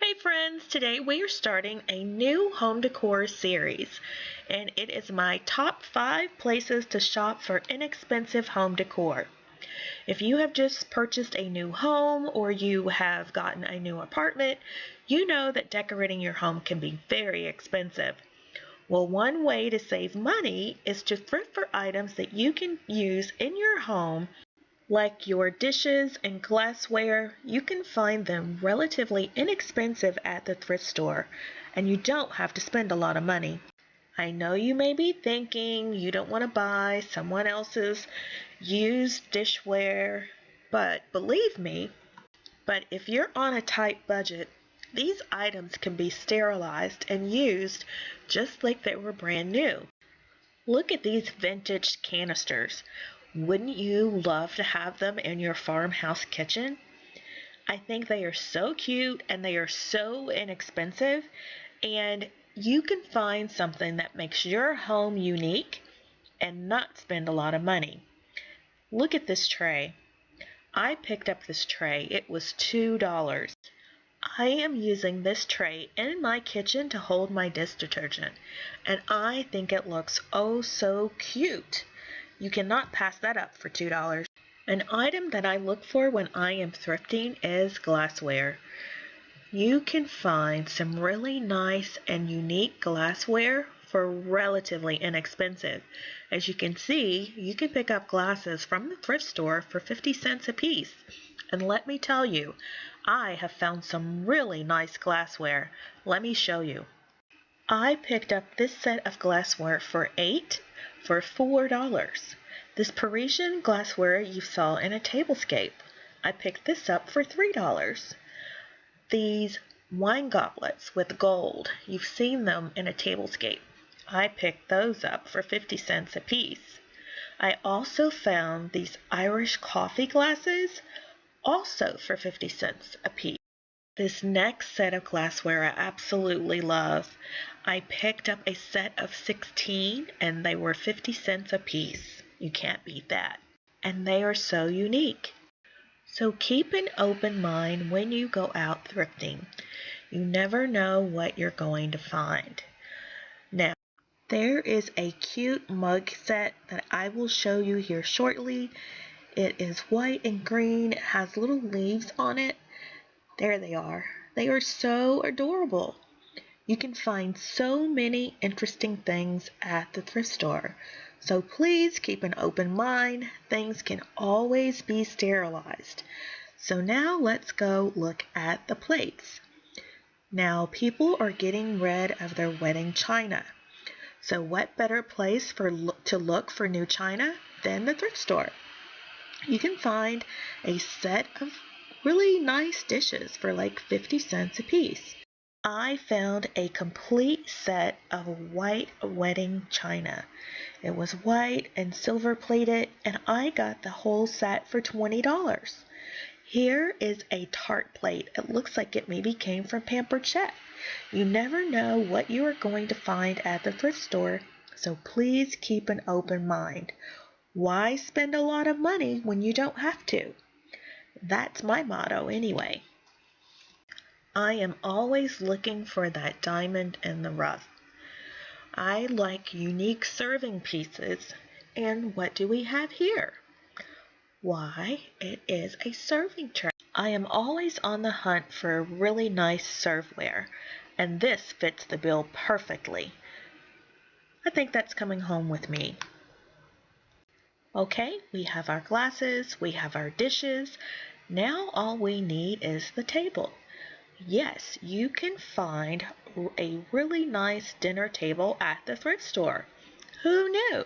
Hey friends, today we are starting a new home decor series, and it is my top 5 places to shop for inexpensive home decor. If you have just purchased a new home or you have gotten a new apartment, you know that decorating your home can be very expensive. Well, one way to save money is to thrift for items that you can use in your home. Like your dishes and glassware, you can find them relatively inexpensive at the thrift store, and you don't have to spend a lot of money. I know you may be thinking you don't want to buy someone else's used dishware, but believe me, if you're on a tight budget, these items can be sterilized and used just like they were brand new. Look at these vintage canisters. Wouldn't you love to have them in your farmhouse kitchen? I think they are so cute and they are so inexpensive, and you can find something that makes your home unique and not spend a lot of money. Look at this tray. I picked up this tray. It was $2. I am using this tray in my kitchen to hold my dish detergent, and I think it looks oh so cute. You cannot pass that up for $2. An item that I look for when I am thrifting is glassware. You can find some really nice and unique glassware for relatively inexpensive. As you can see, you can pick up glasses from the thrift store for 50 cents a piece. And let me tell you, I have found some really nice glassware. Let me show you. I picked up this set of glassware for $4. This Parisian glassware you saw in a tablescape. I picked this up for $3. These wine goblets with gold, you've seen them in a tablescape. I picked those up for 50 cents a piece. I also found these Irish coffee glasses, also for 50 cents a piece. This next set of glassware I absolutely love. I picked up a set of 16 and they were 50 cents a piece. You can't beat that. And they are so unique. So keep an open mind when you go out thrifting. You never know what you're going to find. Now, there is a cute mug set that I will show you here shortly. It is white and green. It has little leaves on it. There they are. They are so adorable. You can find so many interesting things at the thrift store. So please keep an open mind. Things can always be sterilized. So now let's go look at the plates. Now people are getting rid of their wedding china. So what better place to look for new china than the thrift store? You can find a set of really nice dishes for like 50 cents a piece. I found a complete set of white wedding china. It was white and silver plated, and I got the whole set for $20. Here is a tart plate. It looks like it maybe came from Pampered Chef. You never know what you are going to find at the thrift store, so please keep an open mind. Why spend a lot of money when you don't have to? That's my motto anyway. I am always looking for that diamond in the rough. I like unique serving pieces, and what do we have here? Why, it is a serving tray. I am always on the hunt for really nice serveware, and this fits the bill perfectly. I think that's coming home with me. Okay, we have our glasses, we have our dishes. Now all we need is the table. Yes, you can find a really nice dinner table at the thrift store. Who knew?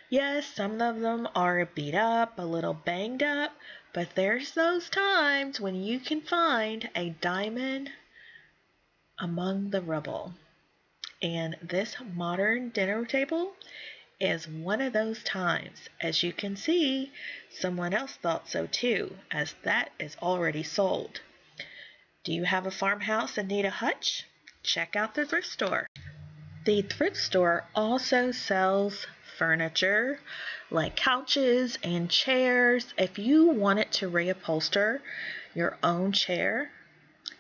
Yes, some of them are beat up, a little banged up, but there's those times when you can find a diamond among the rubble. And this modern dinner table is one of those times. As you can see, someone else thought so too, as that is already sold. Do you have a farmhouse and need a hutch? Check out the thrift store. The thrift store also sells furniture like couches and chairs. If you wanted to reupholster your own chair,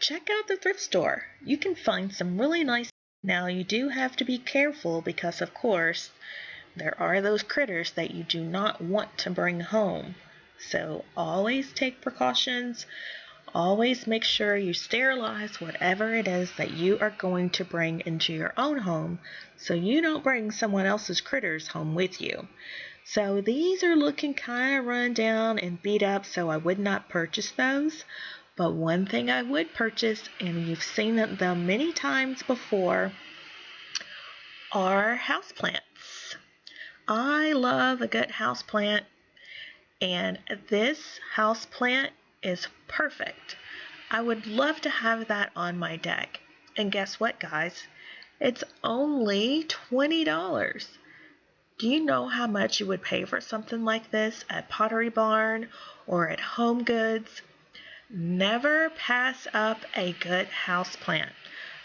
check out the thrift store. You can find some really nice. Now you do have to be careful because of course there are those critters that you do not want to bring home. So always take precautions. Always make sure you sterilize whatever it is that you are going to bring into your own home so you don't bring someone else's critters home with you. So these are looking kind of run down and beat up, so I would not purchase those. But one thing I would purchase, and you've seen them many times before, are houseplants. I love a good houseplant, and this houseplant is perfect. I would love to have that on my deck. And guess what, guys? It's only $20. Do you know how much you would pay for something like this at Pottery Barn or at Home Goods? Never pass up a good houseplant.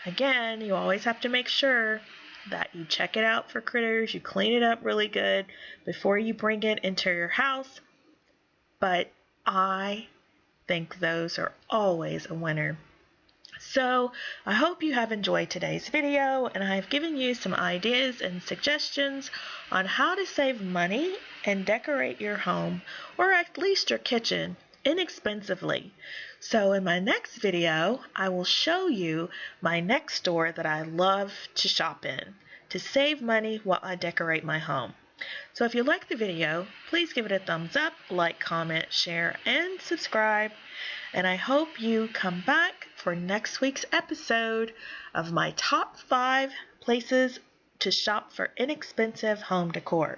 Again, you always have to make sure that you check it out for critters, you clean it up really good before you bring it into your house. But I think those are always a winner. So I hope you have enjoyed today's video, and I have given you some ideas and suggestions on how to save money and decorate your home, or at least your kitchen, inexpensively. So in my next video, I will show you my next store that I love to shop in to save money while I decorate my home. So if you like the video, please give it a thumbs up, like, comment, share, and subscribe. And I hope you come back for next week's episode of my top 5 places to shop for inexpensive home decor.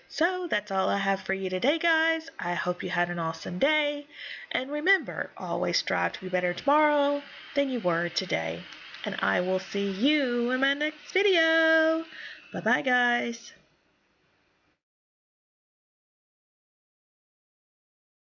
So that's all I have for you today, guys. I hope you had an awesome day. And remember, always strive to be better tomorrow than you were today. And I will see you in my next video. Bye-bye, guys.